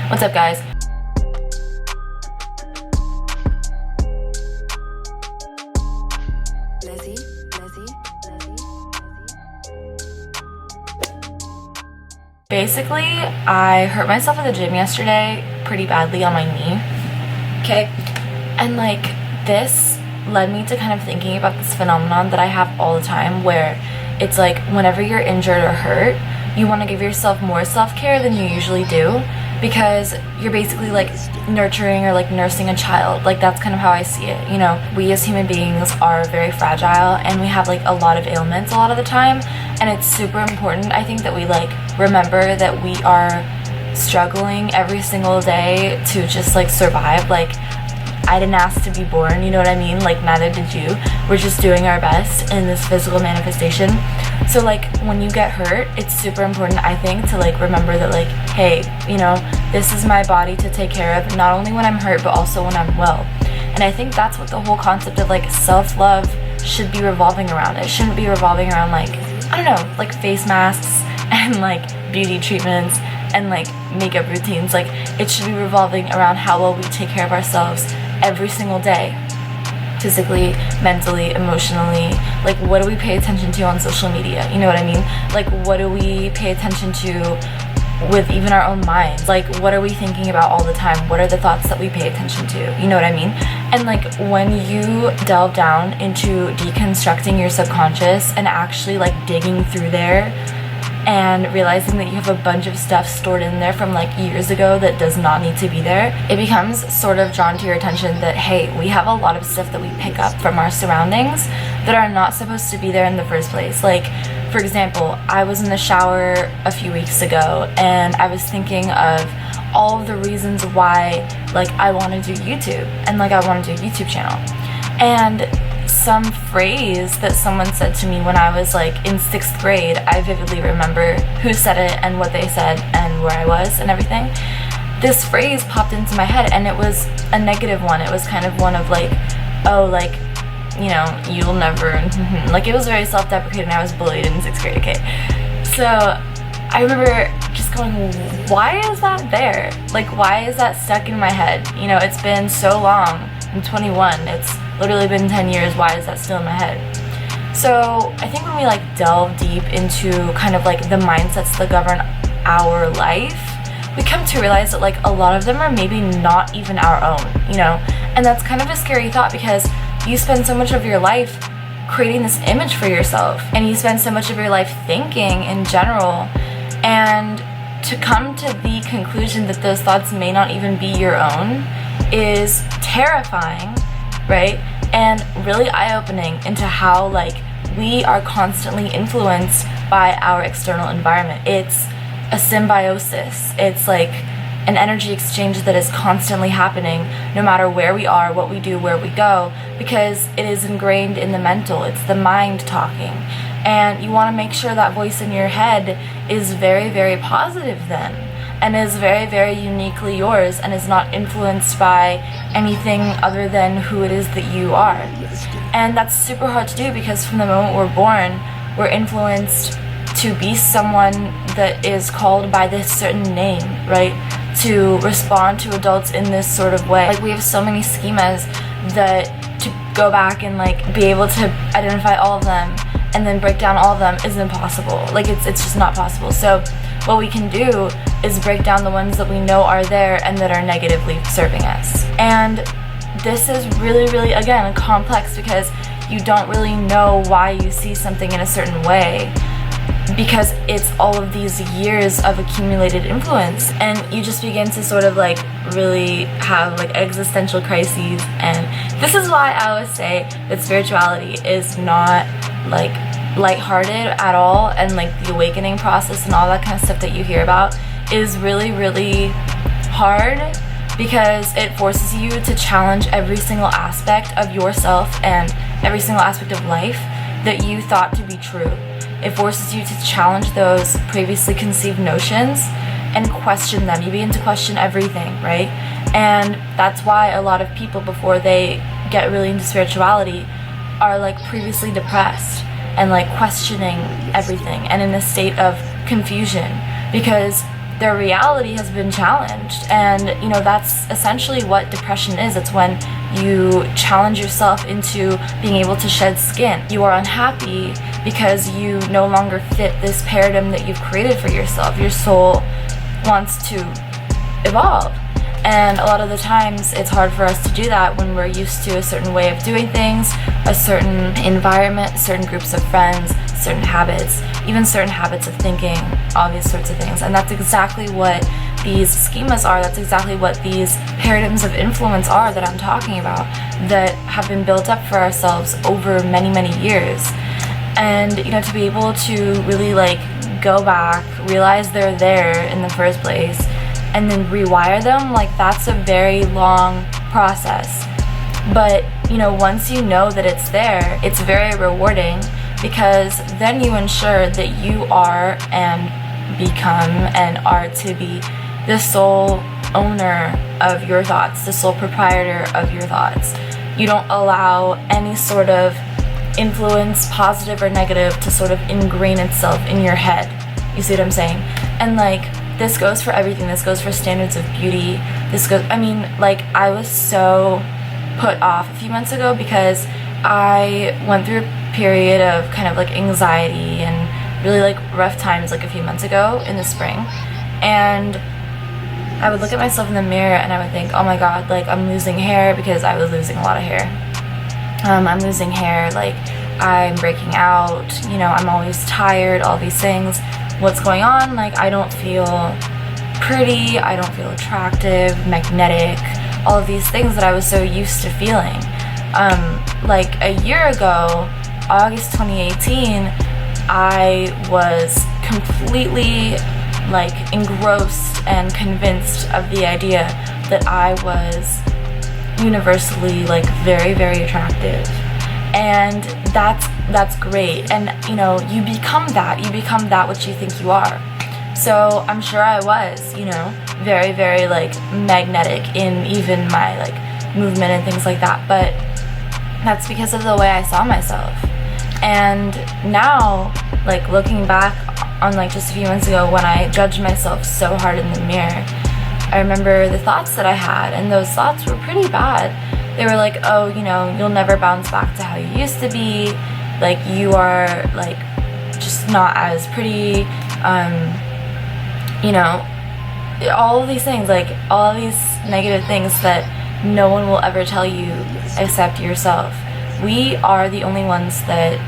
What's up, guys? Basically, I hurt myself at the gym yesterday pretty badly on my knee, okay? And like, this led me to kind of thinking about this phenomenon that I have all the time where it's like whenever you're injured or hurt, you want to give yourself more self-care than you usually do because you're basically like nurturing or like nursing a child. Like, that's kind of how I see it. You know, we as human beings are very fragile and we have like a lot of ailments a lot of the time, and it's super important, I think, that we like remember that we are struggling every single day to just like survive. Like, I didn't ask to be born, you know what I mean? Like, neither did you. We're just doing our best in this physical manifestation. So like, when you get hurt, it's super important, I think, to like remember that like, hey, you know, this is my body to take care of, not only when I'm hurt but also when I'm well. And I think that's what the whole concept of like self-love should be revolving around. It shouldn't be revolving around like, I don't know, like face masks and like beauty treatments and like makeup routines. Like, it should be revolving around how well we take care of ourselves every single day, physically, mentally, emotionally. Like, what do we pay attention to on social media? You know what I mean? Like, what do we pay attention to with even our own minds? Like, what are we thinking about all the time? What are the thoughts that we pay attention to? You know what I mean? And like, when you delve down into deconstructing your subconscious and actually like digging through there and realizing that you have a bunch of stuff stored in there from like years ago that does not need to be there, it becomes sort of drawn to your attention that, hey, we have a lot of stuff that we pick up from our surroundings that are not supposed to be there in the first place. Like, for example, I was in the shower a few weeks ago and I was thinking of all of the reasons why like I want to do YouTube and like I want to do a YouTube channel. And some phrase that someone said to me when I was like in 6th grade, I vividly remember who said it and what they said and where I was and everything. This phrase popped into my head and it was a negative one. It was kind of one of like, oh, like, you know, you'll never, like, it was very self-deprecating. I was bullied in 6th grade, okay? So I remember just going, why is that there? Like, why is that stuck in my head? You know, it's been so long. I'm 21. It's literally been 10 years. Why is that still in my head? So I think when we like delve deep into kind of like the mindsets that govern our life, we come to realize that like a lot of them are maybe not even our own, you know? And that's kind of a scary thought because you spend so much of your life creating this image for yourself and you spend so much of your life thinking in general, and to come to the conclusion that those thoughts may not even be your own is terrifying, right? And really eye-opening into how like we are constantly influenced by our external environment. It's a symbiosis. It's like an energy exchange that is constantly happening no matter where we are, what we do, where we go, because it is ingrained in the mental. It's the mind talking. And you want to make sure that voice in your head is very, very positive then, and is very, very uniquely yours and is not influenced by anything other than who it is that you are. And that's super hard to do because from the moment we're born, we're influenced to be someone that is called by this certain name, right? To respond to adults in this sort of way. Like, we have so many schemas that to go back and like be able to identify all of them and then break down all of them is impossible. Like, it's just not possible. So what we can do is break down the ones that we know are there and that are negatively serving us. And this is really, really, again, complex because you don't really know why you see something in a certain way, because it's all of these years of accumulated influence, and you just begin to sort of like really have like existential crises. And this is why I always say that spirituality is not like lighthearted at all, and like the awakening process and all that kind of stuff that you hear about is really, really hard because it forces you to challenge every single aspect of yourself and every single aspect of life that you thought to be true. It forces you to challenge those previously conceived notions and question them. You begin to question everything, right? And that's why a lot of people, before they get really into spirituality, are like previously depressed and like questioning everything and in a state of confusion, because their reality has been challenged. And you know, that's essentially what depression is. It's when you challenge yourself into being able to shed skin. You are unhappy because you no longer fit this paradigm that you've created for yourself. Your soul wants to evolve. And a lot of the times it's hard for us to do that when we're used to a certain way of doing things, a certain environment, certain groups of friends, certain habits, even certain habits of thinking, all these sorts of things. And that's exactly what these schemas are. That's exactly what these paradigms of influence are that I'm talking about, that have been built up for ourselves over many, many years. And you know, to be able to really like go back, realize they're there in the first place, and then rewire them, like that's a very long process. But you know, once you know that it's there, it's very rewarding, because then you ensure that you are and become and are to be the sole owner of your thoughts, the sole proprietor of your thoughts. You don't allow any sort of influence, positive or negative, to sort of ingrain itself in your head. You see what I'm saying? And like, this goes for everything. This goes for standards of beauty. This goes, I mean, like, I was so put off a few months ago because I went through a period of kind of like anxiety and really like rough times like a few months ago in the spring. And I would look at myself in the mirror and I would think, oh my god, like I'm losing hair, because I was losing a lot of hair. I'm losing hair, like I'm breaking out, you know, I'm always tired, all these things. What's going on? Like, I don't feel pretty, I don't feel attractive, magnetic, all of these things that I was so used to feeling. Like a year ago, August 2018, I was completely like engrossed and convinced of the idea that I was universally like very, very attractive. And that's great. And you know, you become that which you think you are. So I'm sure I was, you know, very, very like magnetic in even my like movement and things like that. But that's because of the way I saw myself. And now, like looking back on like just a few months ago when I judged myself so hard in the mirror, I remember the thoughts that I had, and those thoughts were pretty bad. They were like, oh, you know, you'll never bounce back to how you used to be. Like, you are, like, just not as pretty. You know, all of these things, like, all of these negative things that no one will ever tell you except yourself. We are the only ones that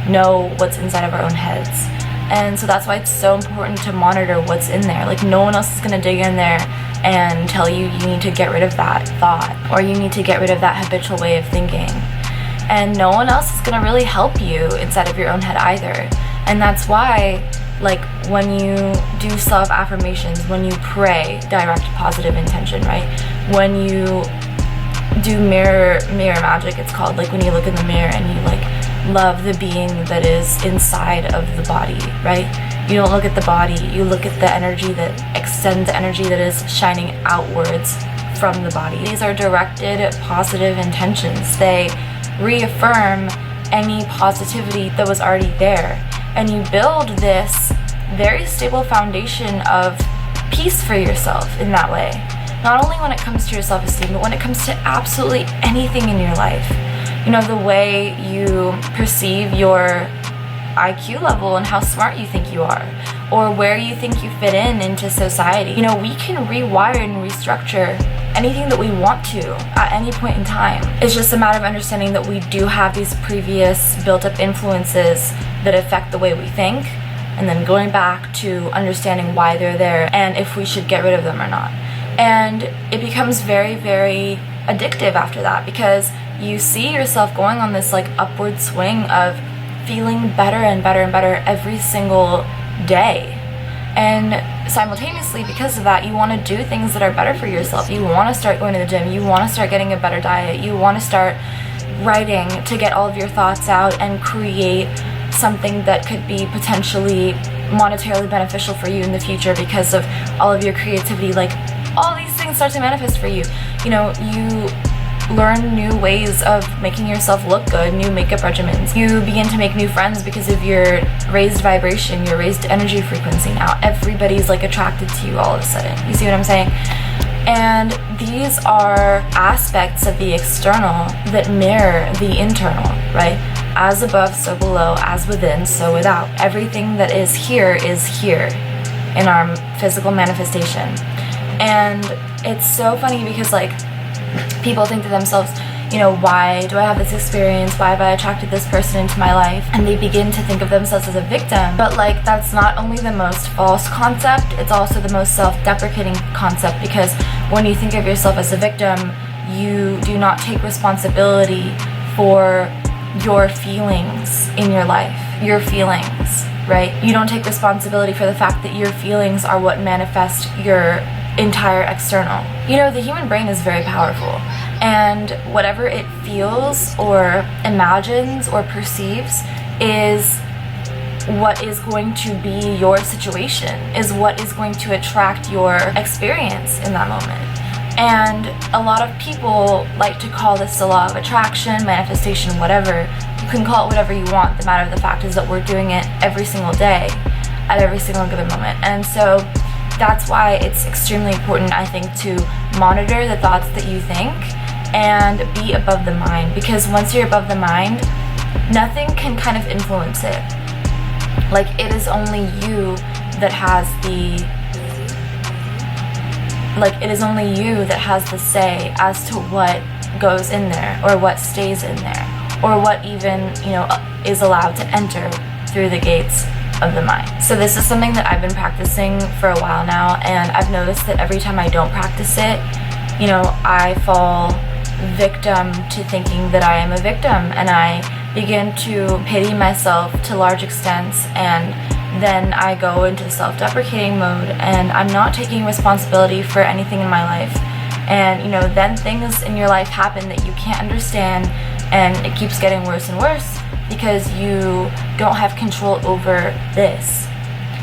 know what's inside of our own heads. And so that's why it's so important to monitor what's in there. Like, no one else is going to dig in there and tell you you need to get rid of that thought, or you need to get rid of that habitual way of thinking. And no one else is going to really help you inside of your own head either. And that's why, like, when you do self-affirmations, when you pray direct positive intention, right? When you do mirror magic, it's called, like when you look in the mirror and you like love the being that is inside of the body, right? You don't look at the body, you look at the energy that extends, the energy that is shining outwards from the body. These are directed positive intentions. They reaffirm any positivity that was already there. And you build this very stable foundation of peace for yourself in that way. Not only when it comes to your self-esteem, but when it comes to absolutely anything in your life. You know, the way you perceive your IQ level and how smart you think you are, or where you think you fit in into society. You know, we can rewire and restructure anything that we want to at any point in time. It's just a matter of understanding that we do have these previous built-up influences that affect the way we think, and then going back to understanding why they're there and if we should get rid of them or not. And it becomes very, very addictive after that, because you see yourself going on this like upward swing of feeling better and better and better every single day. And simultaneously, because of that, you want to do things that are better for yourself. You want to start going to the gym, you want to start getting a better diet, you want to start writing to get all of your thoughts out and create something that could be potentially monetarily beneficial for you in the future because of all of your creativity. Like, all these things start to manifest for you. You know, you learn new ways of making yourself look good, new makeup regimens. You begin to make new friends because of your raised vibration, your raised energy frequency. Now everybody's like attracted to you all of a sudden. You see what I'm saying? And these are aspects of the external that mirror the internal, right? As above, so below, as within, so without. Everything that is here in our physical manifestation. And it's so funny because like people think to themselves, you know, why do I have this experience? Why have I attracted this person into my life? And they begin to think of themselves as a victim. But like, that's not only the most false concept, it's also the most self-deprecating concept, because when you think of yourself as a victim, you do not take responsibility for your feelings in your life, your feelings, right? You don't take responsibility for the fact that your feelings are what manifest your entire external. You know, the human brain is very powerful, and whatever it feels or imagines or perceives is what is going to be your situation, is what is going to attract your experience in that moment. And a lot of people like to call this the law of attraction, manifestation, whatever. You can call it whatever you want. The matter of the fact is that we're doing it every single day at every single given moment. And so that's why it's extremely important, I think, to monitor the thoughts that you think and be above the mind, because once you're above the mind, nothing can kind of influence it. Like, it is only you that has the say as to what goes in there, or what stays in there, or what even, you know, is allowed to enter through the gates of the mind. So this is something that I've been practicing for a while now, and I've noticed that every time I don't practice it, you know, I fall victim to thinking that I am a victim, and I begin to pity myself to large extents, and then I go into self-deprecating mode, and I'm not taking responsibility for anything in my life. And, you know, then things in your life happen that you can't understand, and it keeps getting worse and worse because you don't have control over this.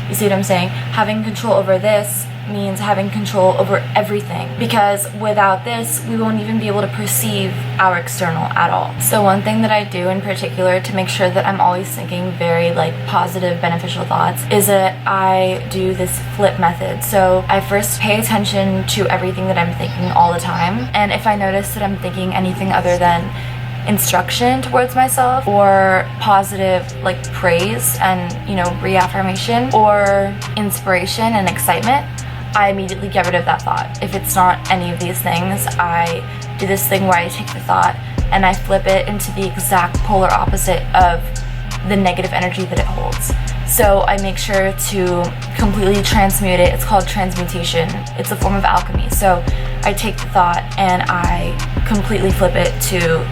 You see what I'm saying? Having control over this means having control over everything, because without this we won't even be able to perceive our external at all. So one thing that I do in particular to make sure that I'm always thinking very like positive, beneficial thoughts is that I do this flip method. So I first pay attention to everything that I'm thinking all the time, and if I notice that I'm thinking anything other than instruction towards myself, or positive like praise and, you know, reaffirmation, or inspiration and excitement, I immediately get rid of that thought. If it's not any of these things, I do this thing where I take the thought and I flip it into the exact polar opposite of the negative energy that it holds. So I make sure to completely transmute it. It's called transmutation. It's a form of alchemy. So I take the thought and I completely flip it to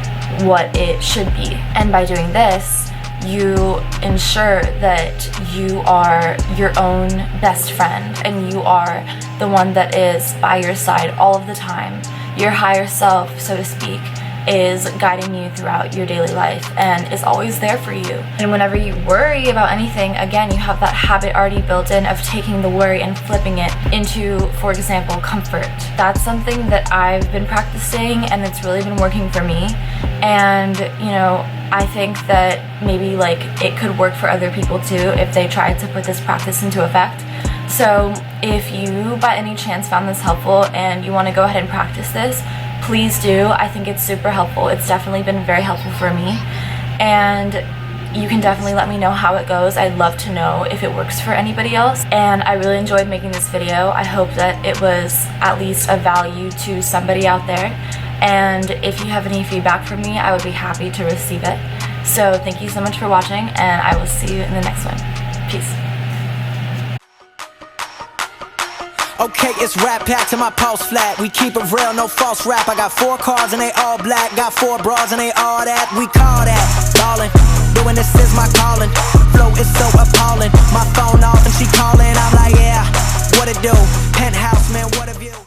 what it should be. And by doing this, you ensure that you are your own best friend, and you are the one that is by your side all of the time. Your higher self, so to speak, is guiding you throughout your daily life and is always there for you. And whenever you worry about anything, again, you have that habit already built in of taking the worry and flipping it into, for example, comfort. That's something that I've been practicing, and it's really been working for me. And, you know, I think that maybe like it could work for other people too if they tried to put this practice into effect. So if you by any chance found this helpful and you want to go ahead and practice this, please do. I think it's super helpful. It's definitely been very helpful for me, and you can definitely let me know how it goes. I'd love to know if it works for anybody else. And I really enjoyed making this video. I hope that it was at least of value to somebody out there. And if you have any feedback from me, I would be happy to receive it. So thank you so much for watching, and I will see you in the next one. Peace. Okay, it's rap packed to my pulse flat. We keep it real, no false rap. I got 4 cars and they all black. Got 4 bras and they all that. We call that ballin'. Doing this is my calling.